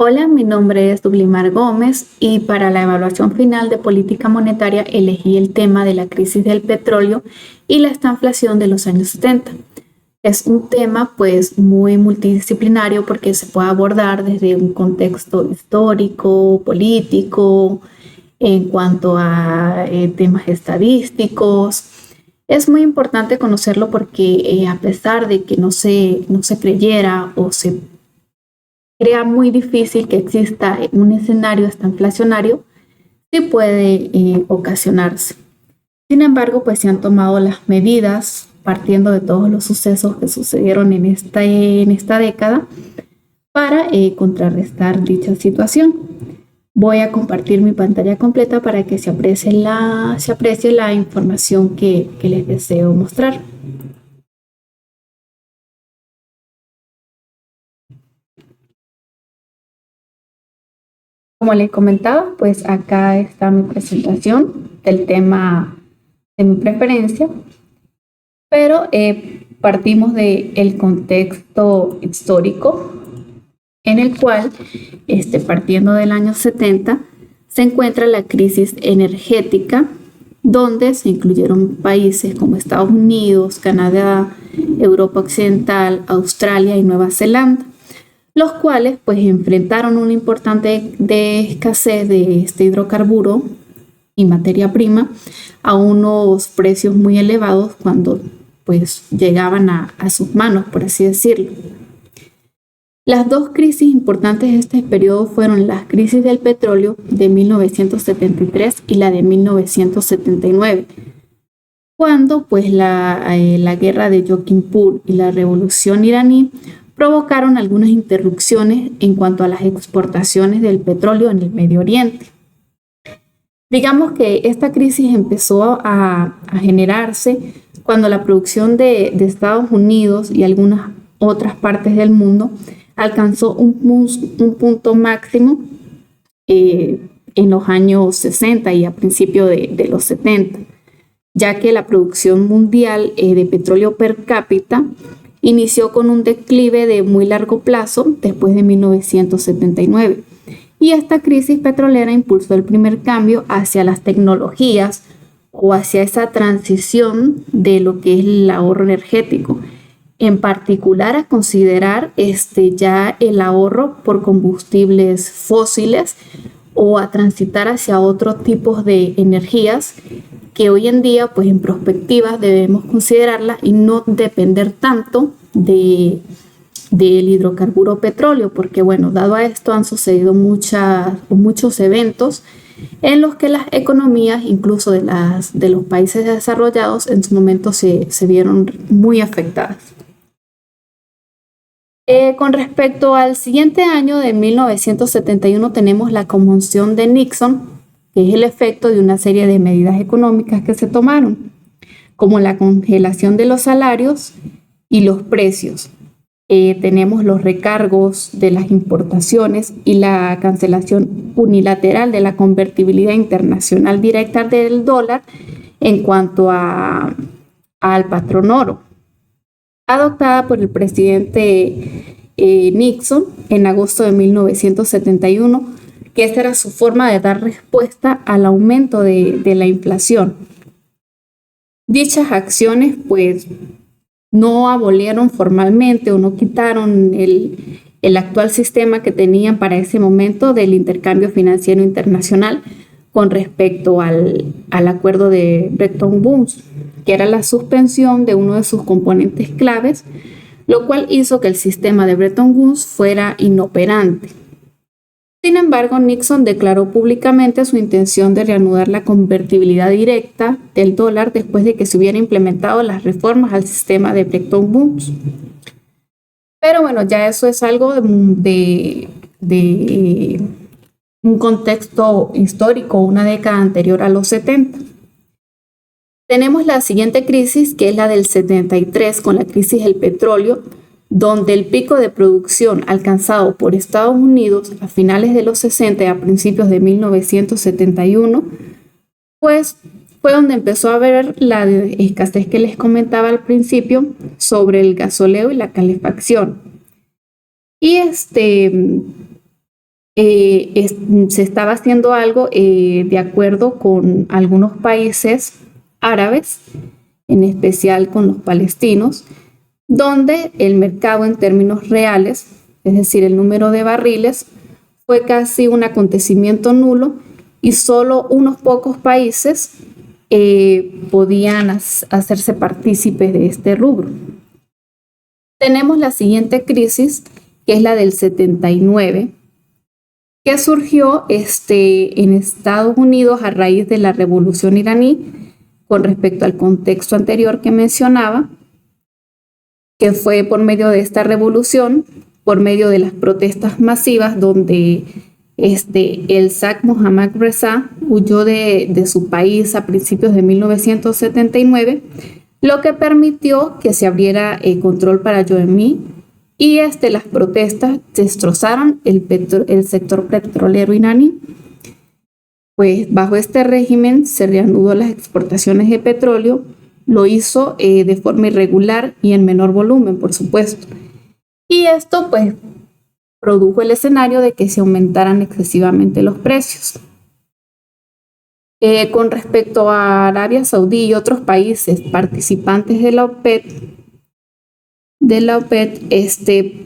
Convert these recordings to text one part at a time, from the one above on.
Hola, mi nombre es Dublimar Gómez y para la evaluación final de política monetaria elegí el tema de la crisis del petróleo y la estanflación de los años 70. Es un tema pues muy multidisciplinario porque se puede abordar desde un contexto histórico, político, en cuanto a temas estadísticos. Es muy importante conocerlo porque a pesar de que no se creyera o se crea muy difícil que exista un escenario estanflacionario, sí puede ocasionarse. Sin embargo, pues se han tomado las medidas partiendo de todos los sucesos que sucedieron en esta década para contrarrestar dicha situación. Voy a compartir mi pantalla completa para que se aprecie la información que les deseo mostrar. Como les comentaba, pues acá está mi presentación del tema de mi preferencia, pero partimos del contexto histórico en el cual, partiendo del año 70, se encuentra la crisis energética, donde se incluyeron países como Estados Unidos, Canadá, Europa Occidental, Australia y Nueva Zelanda, los cuales pues enfrentaron una importante escasez de este hidrocarburo y materia prima a unos precios muy elevados cuando pues llegaban a sus manos, por así decirlo. Las dos crisis importantes de este periodo fueron la crisis del petróleo de 1973 y la de 1979, cuando pues la guerra de Yom Kippur y la revolución iraní provocaron algunas interrupciones en cuanto a las exportaciones del petróleo en el Medio Oriente. Digamos que esta crisis empezó a generarse cuando la producción de Estados Unidos y algunas otras partes del mundo alcanzó un punto máximo en los años 60 y a principios de los 70, ya que la producción mundial de petróleo per cápita inició con un declive de muy largo plazo después de 1979. Y esta crisis petrolera impulsó el primer cambio hacia las tecnologías o hacia esa transición de lo que es el ahorro energético, en particular a considerar ya el ahorro por combustibles fósiles o a transitar hacia otros tipos de energías que hoy en día, pues en perspectiva, debemos considerarlas y no depender tanto del hidrocarburo petróleo, porque bueno, dado a esto han sucedido muchos eventos en los que las economías, incluso de los países desarrollados, en su momento se vieron muy afectadas. Con respecto al siguiente año de 1971 tenemos la conmoción de Nixon, que es el efecto de una serie de medidas económicas que se tomaron, como la congelación de los salarios y los precios. Tenemos los recargos de las importaciones y la cancelación unilateral de la convertibilidad internacional directa del dólar en cuanto al patrón oro, adoptada por el presidente Nixon en agosto de 1971, que esta era su forma de dar respuesta al aumento de la inflación. Dichas acciones pues no abolieron formalmente o no quitaron el actual sistema que tenían para ese momento del intercambio financiero internacional con respecto al acuerdo de Bretton Woods, que era la suspensión de uno de sus componentes claves, lo cual hizo que el sistema de Bretton Woods fuera inoperante. Sin embargo, Nixon declaró públicamente su intención de reanudar la convertibilidad directa del dólar después de que se hubieran implementado las reformas al sistema de Bretton Woods. Pero bueno, ya eso es algo de un contexto histórico, una década anterior a los 70. Tenemos la siguiente crisis, que es la del 73, con la crisis del petróleo, donde el pico de producción alcanzado por Estados Unidos a finales de los 60 y a principios de 1971, pues fue donde empezó a haber la escasez que les comentaba al principio sobre el gasoleo y la calefacción. Y se estaba haciendo algo de acuerdo con algunos países árabes, en especial con los palestinos, donde el mercado en términos reales, es decir, el número de barriles, fue casi un acontecimiento nulo y solo unos pocos países podían hacerse partícipes de este rubro. Tenemos la siguiente crisis, que es la del 79, que surgió en Estados Unidos a raíz de la Revolución iraní, con respecto al contexto anterior que mencionaba, que fue por medio de esta revolución, por medio de las protestas masivas, donde el Shah Mohammad Reza huyó de su país a principios de 1979, lo que permitió que se abriera el control para Yoemí, y las protestas destrozaron el sector petrolero iraní. Pues bajo este régimen se reanudó las exportaciones de petróleo, lo hizo de forma irregular y en menor volumen, por supuesto. Y esto pues produjo el escenario de que se aumentaran excesivamente los precios. Con respecto a Arabia Saudí y otros países participantes de la OPEP,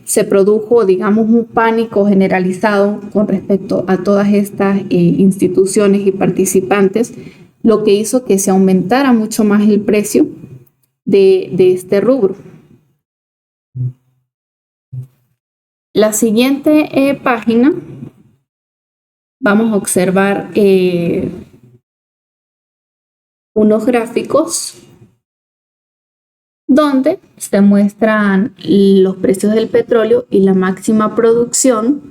se produjo, digamos, un pánico generalizado con respecto a todas estas instituciones y participantes, lo que hizo que se aumentara mucho más el precio de este rubro. La siguiente página vamos a observar unos gráficos donde se muestran los precios del petróleo y la máxima producción.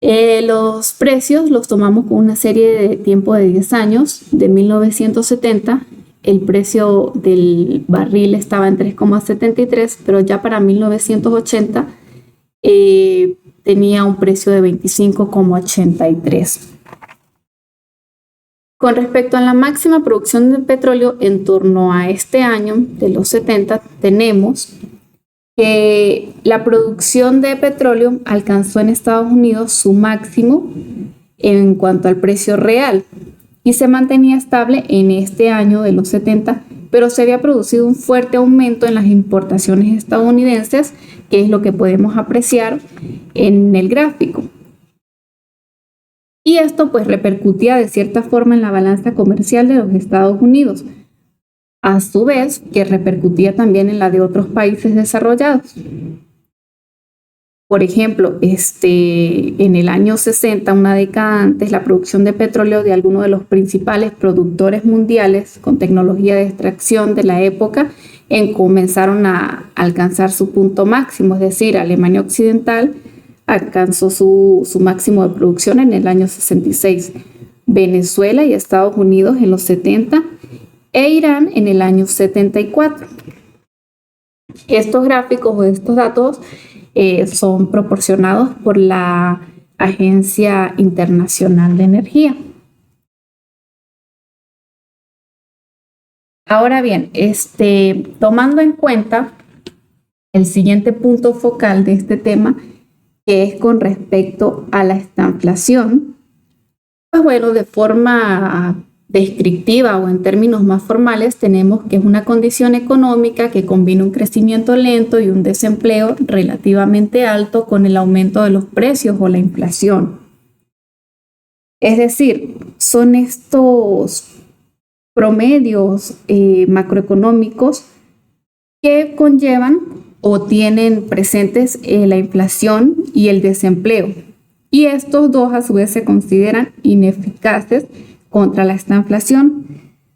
Los precios los tomamos con una serie de tiempo de 10 años. De 1970, el precio del barril estaba en 3,73, pero ya para 1980 tenía un precio de 25,83. Con respecto a la máxima producción de petróleo en torno a este año, de los 70, tenemos que la producción de petróleo alcanzó en Estados Unidos su máximo en cuanto al precio real y se mantenía estable en este año de los 70, pero se había producido un fuerte aumento en las importaciones estadounidenses, que es lo que podemos apreciar en el gráfico. Y esto pues repercutía de cierta forma en la balanza comercial de los Estados Unidos, a su vez que repercutía también en la de otros países desarrollados. Por ejemplo, en el año 60, una década antes, la producción de petróleo de algunos de los principales productores mundiales con tecnología de extracción de la época comenzaron a alcanzar su punto máximo, es decir, Alemania Occidental alcanzó su máximo de producción en el año 66, Venezuela y Estados Unidos en los 70 e Irán en el año 74. Estos gráficos o estos datos son proporcionados por la Agencia Internacional de Energía. Ahora bien, tomando en cuenta el siguiente punto focal de este tema, que es con respecto a la estanflación, pues bueno, de forma descriptiva o en términos más formales, tenemos que es una condición económica que combina un crecimiento lento y un desempleo relativamente alto con el aumento de los precios o la inflación. Es decir, son estos promedios macroeconómicos que conllevan o tienen presentes la inflación y el desempleo. Y estos dos a su vez se consideran ineficaces contra la estanflación.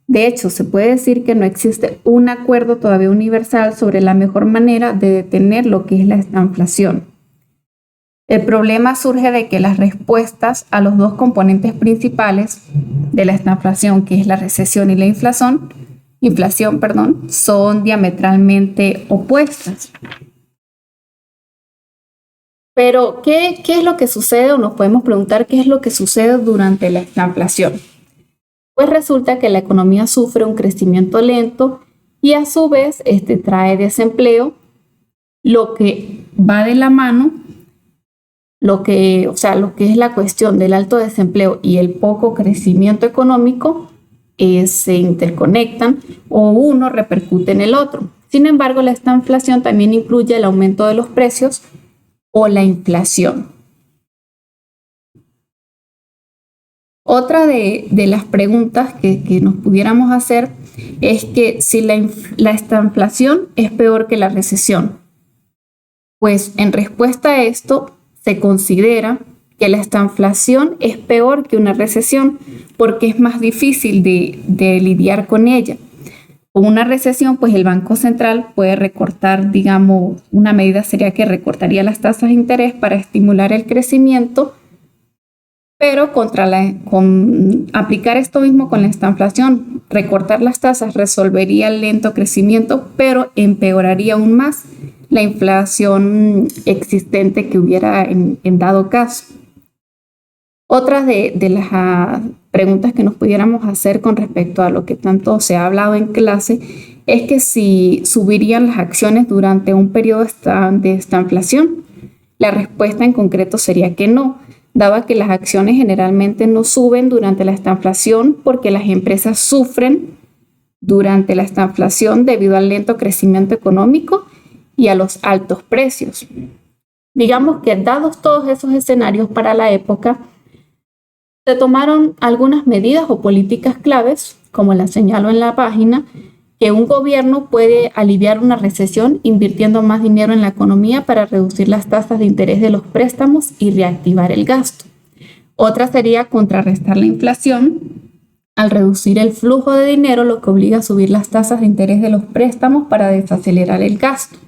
De hecho, se puede decir que no existe un acuerdo todavía universal sobre la mejor manera de detener lo que es la estanflación. El problema surge de que las respuestas a los dos componentes principales de la estanflación, que es la recesión y la inflación, son diametralmente opuestas. Pero, ¿qué es lo que sucede? O nos podemos preguntar qué es lo que sucede durante la estanflación. Pues resulta que la economía sufre un crecimiento lento y a su vez trae desempleo, lo que va de la mano, lo que es la cuestión del alto desempleo y el poco crecimiento económico se interconectan o uno repercute en el otro. Sin embargo, la estanflación también incluye el aumento de los precios o la inflación. Otra de las preguntas que nos pudiéramos hacer es que si la estanflación es peor que la recesión. Pues en respuesta a esto se considera que la estanflación es peor que una recesión porque es más difícil de lidiar con ella. Con una recesión, pues el Banco Central puede recortar, digamos, una medida sería que recortaría las tasas de interés para estimular el crecimiento, pero con aplicar esto mismo con la estanflación, recortar las tasas resolvería el lento crecimiento, pero empeoraría aún más la inflación existente que hubiera en dado caso. Otras de las preguntas que nos pudiéramos hacer con respecto a lo que tanto se ha hablado en clase es que si subirían las acciones durante un periodo de estanflación. La respuesta en concreto sería que no, dado que las acciones generalmente no suben durante la estanflación porque las empresas sufren durante la estanflación debido al lento crecimiento económico y a los altos precios. Digamos que dados todos esos escenarios para la época, se tomaron algunas medidas o políticas claves, como las señalo en la página, que un gobierno puede aliviar una recesión invirtiendo más dinero en la economía para reducir las tasas de interés de los préstamos y reactivar el gasto. Otra sería contrarrestar la inflación al reducir el flujo de dinero, lo que obliga a subir las tasas de interés de los préstamos para desacelerar el gasto.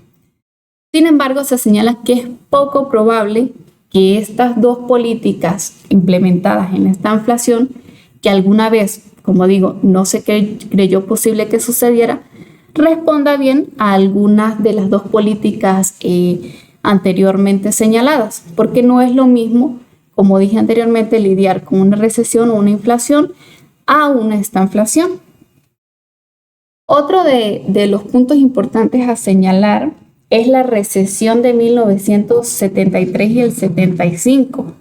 Sin embargo, se señala que es poco probable que estas dos políticas implementadas en esta inflación, que alguna vez, como digo, no se creyó posible que sucediera, responda bien a algunas de las dos políticas anteriormente señaladas, porque no es lo mismo, como dije anteriormente, lidiar con una recesión o una inflación a una estanflación. Otro de los puntos importantes a señalar es la recesión de 1973 y el 75.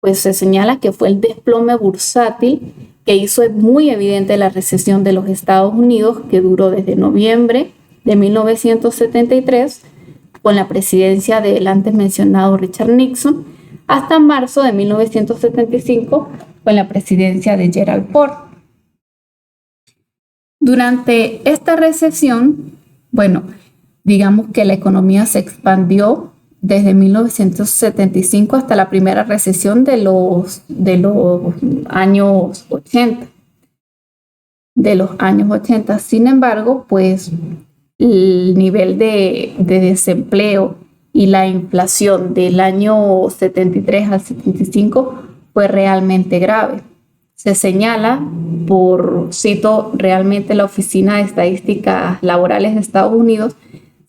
Pues se señala que fue el desplome bursátil que hizo muy evidente la recesión de los Estados Unidos, que duró desde noviembre de 1973, con la presidencia del antes mencionado Richard Nixon, hasta marzo de 1975, con la presidencia de Gerald Ford. Durante esta recesión, digamos que la economía se expandió desde 1975 hasta la primera recesión de los años 80. Sin embargo, pues el nivel de desempleo y la inflación del año 73 al 75 fue realmente grave. Se señala, cito realmente la Oficina de Estadísticas Laborales de Estados Unidos,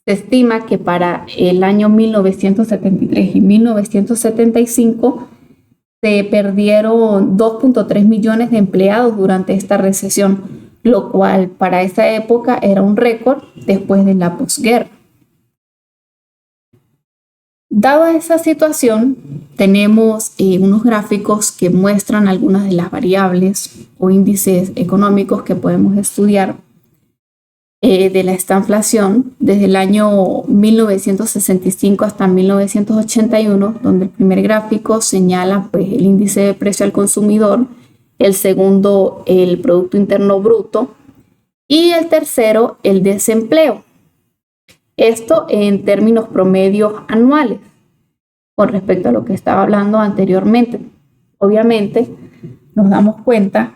se estima que para el año 1973 y 1975 se perdieron 2.3 millones de empleados durante esta recesión, lo cual para esa época era un récord después de la posguerra. Dada esa situación, tenemos unos gráficos que muestran algunas de las variables o índices económicos que podemos estudiar de la estanflación desde el año 1965 hasta 1981, donde el primer gráfico señala pues, el índice de precio al consumidor, el segundo el Producto Interno Bruto y el tercero el desempleo. Esto en términos promedios anuales con respecto a lo que estaba hablando anteriormente. Obviamente nos damos cuenta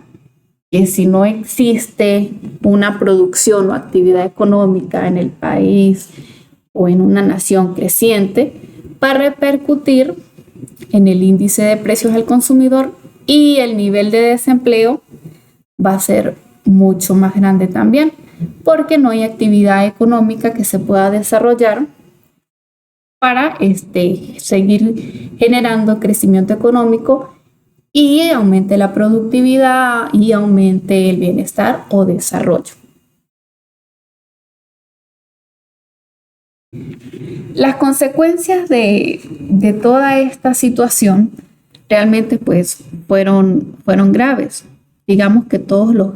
que si no existe una producción o actividad económica en el país o en una nación creciente, va a repercutir en el índice de precios al consumidor y el nivel de desempleo va a ser mucho más grande también, porque no hay actividad económica que se pueda desarrollar para seguir generando crecimiento económico y aumente la productividad y aumente el bienestar o desarrollo. Las consecuencias de toda esta situación realmente pues fueron graves. Digamos que todos los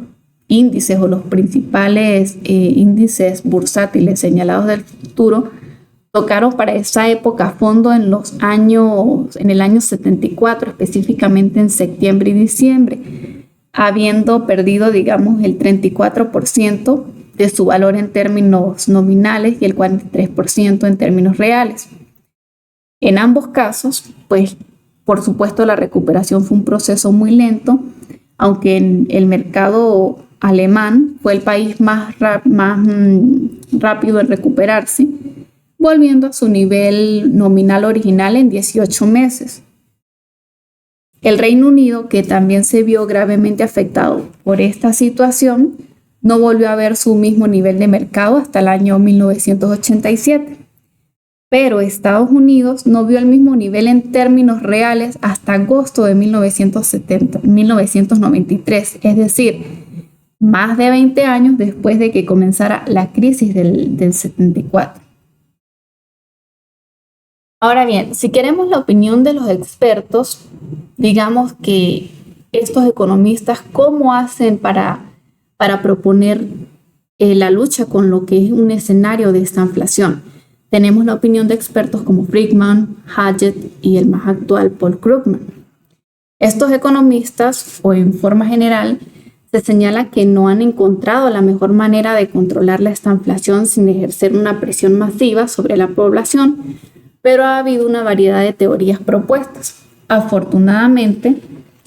índices o los principales índices bursátiles señalados del futuro tocaron para esa época fondo en el año 74, específicamente en septiembre y diciembre, habiendo perdido, digamos, el 34% de su valor en términos nominales y el 43% en términos reales. En ambos casos, pues, por supuesto, la recuperación fue un proceso muy lento, aunque en el mercado alemán fue el país más rápido en recuperarse, volviendo a su nivel nominal original en 18 meses. El Reino Unido, que también se vio gravemente afectado por esta situación, no volvió a ver su mismo nivel de mercado hasta el año 1987. Pero Estados Unidos no vio el mismo nivel en términos reales hasta agosto de 1993, es decir, más de 20 años después de que comenzara la crisis del 74. Ahora bien, si queremos la opinión de los expertos, digamos que estos economistas, ¿cómo hacen para proponer la lucha con lo que es un escenario de esta inflación? Tenemos la opinión de expertos como Friedman, Hackett y el más actual Paul Krugman. Estos economistas, o en forma general, se señala que no han encontrado la mejor manera de controlar esta inflación sin ejercer una presión masiva sobre la población, pero ha habido una variedad de teorías propuestas. Afortunadamente,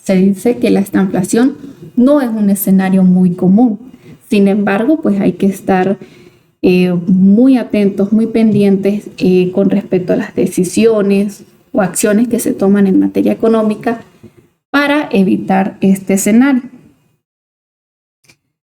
se dice que la estanflación no es un escenario muy común. Sin embargo, pues hay que estar muy atentos, muy pendientes con respecto a las decisiones o acciones que se toman en materia económica para evitar este escenario.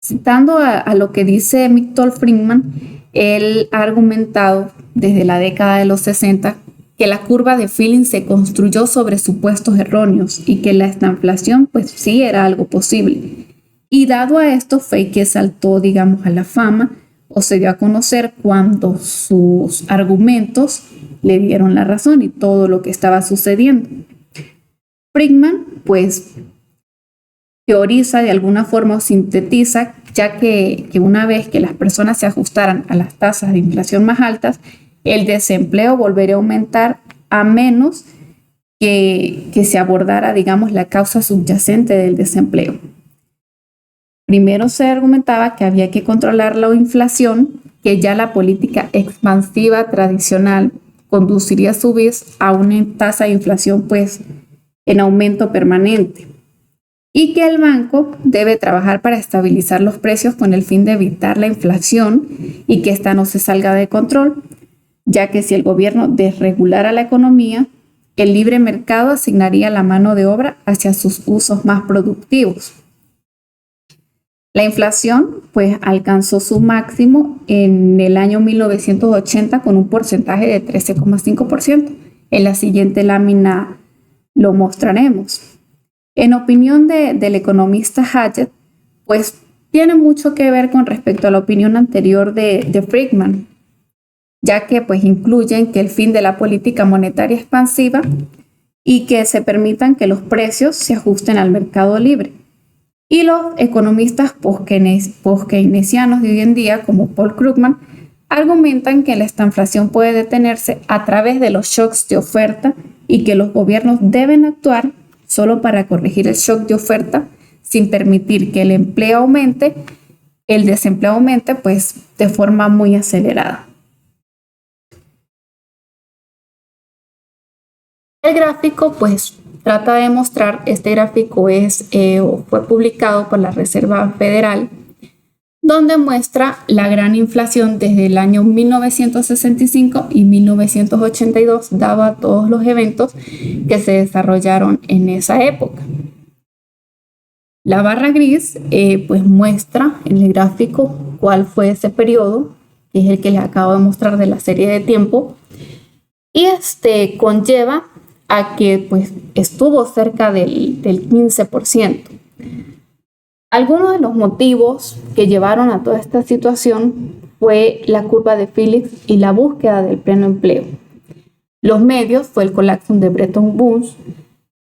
Citando a lo que dice Milton Friedman, él ha argumentado desde la década de los 60 que la curva de Phillips se construyó sobre supuestos erróneos y que la estanflación pues sí era algo posible. Y dado a esto fue que saltó, digamos, a la fama o se dio a conocer cuando sus argumentos le dieron la razón y todo lo que estaba sucediendo. Friedman pues teoriza de alguna forma o sintetiza, ya que una vez que las personas se ajustaran a las tasas de inflación más altas, el desempleo volvería a aumentar a menos que se abordara, digamos, la causa subyacente del desempleo. Primero se argumentaba que había que controlar la inflación, que ya la política expansiva tradicional conduciría a su vez a una tasa de inflación pues en aumento permanente, y que el banco debe trabajar para estabilizar los precios con el fin de evitar la inflación y que ésta no se salga de control, ya que si el gobierno desregulara la economía, el libre mercado asignaría la mano de obra hacia sus usos más productivos. La inflación pues alcanzó su máximo en el año 1980 con un porcentaje de 13,5%. En la siguiente lámina lo mostraremos. En opinión del economista Hackett, pues tiene mucho que ver con respecto a la opinión anterior de Friedman, ya que pues incluyen que el fin de la política monetaria expansiva y que se permitan que los precios se ajusten al mercado libre. Y los economistas post-keynesianos de hoy en día, como Paul Krugman, argumentan que la estanflación puede detenerse a través de los shocks de oferta y que los gobiernos deben actuar solo para corregir el shock de oferta sin permitir que el desempleo aumente pues de forma muy acelerada. El gráfico pues trata de mostrar, este gráfico fue publicado por la Reserva Federal, donde muestra la gran inflación desde el año 1965 y 1982, dado a todos los eventos que se desarrollaron en esa época. La barra gris pues muestra en el gráfico cuál fue ese periodo, que es el que les acabo de mostrar de la serie de tiempo, y conlleva a que pues estuvo cerca del 15%. Algunos de los motivos que llevaron a toda esta situación fue la curva de Phillips y la búsqueda del pleno empleo. Los medios fue el colapso de Bretton Woods.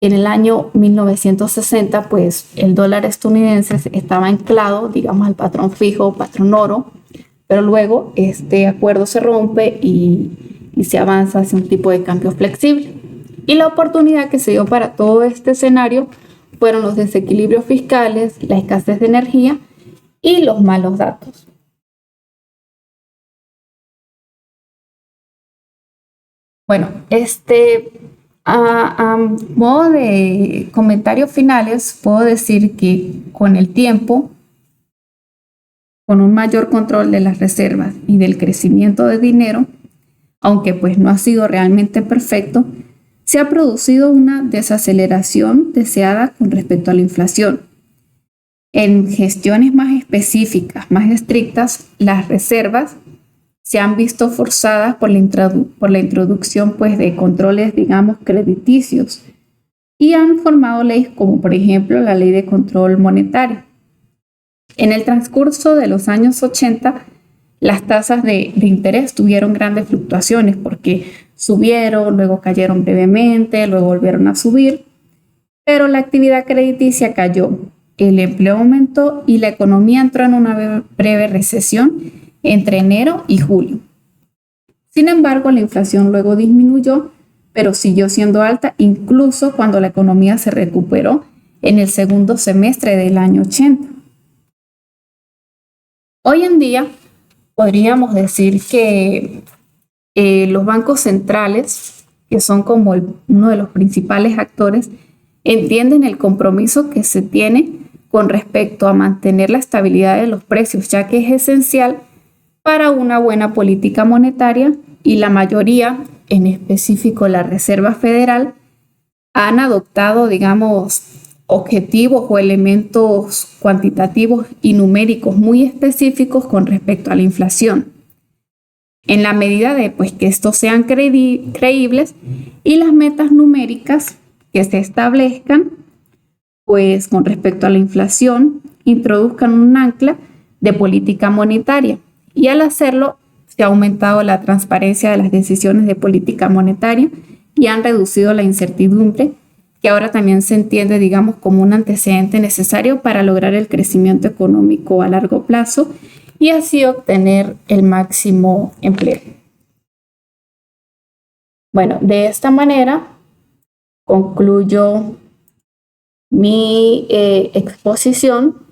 En el año 1960, pues el dólar estadounidense estaba anclado, digamos, al patrón fijo, patrón oro, pero luego este acuerdo se rompe y se avanza hacia un tipo de cambio flexible. Y la oportunidad que se dio para todo este escenario fueron los desequilibrios fiscales, la escasez de energía y los malos datos. Bueno, a modo de comentarios finales, puedo decir que con el tiempo, con un mayor control de las reservas y del crecimiento de dinero, aunque pues no ha sido realmente perfecto, se ha producido una desaceleración deseada con respecto a la inflación. En gestiones más específicas, más estrictas, las reservas se han visto forzadas por la introducción pues, de controles, digamos, crediticios y han formado leyes como, por ejemplo, la Ley de Control Monetario. En el transcurso de los años 80, las tasas de interés tuvieron grandes fluctuaciones porque subieron, luego cayeron brevemente, luego volvieron a subir, pero la actividad crediticia cayó, el empleo aumentó y la economía entró en una breve recesión entre enero y julio. Sin embargo, la inflación luego disminuyó, pero siguió siendo alta incluso cuando la economía se recuperó en el segundo semestre del año 80. Hoy en día podríamos decir que los bancos centrales, que son como uno de los principales actores, entienden el compromiso que se tiene con respecto a mantener la estabilidad de los precios, ya que es esencial para una buena política monetaria y la mayoría, en específico la Reserva Federal, han adoptado, digamos, objetivos o elementos cuantitativos y numéricos muy específicos con respecto a la inflación, en la medida de pues, que estos sean creíbles y las metas numéricas que se establezcan pues, con respecto a la inflación introduzcan un ancla de política monetaria. Y al hacerlo, se ha aumentado la transparencia de las decisiones de política monetaria y han reducido la incertidumbre, que ahora también se entiende, digamos, como un antecedente necesario para lograr el crecimiento económico a largo plazo y así obtener el máximo empleo. Bueno, de esta manera concluyo mi exposición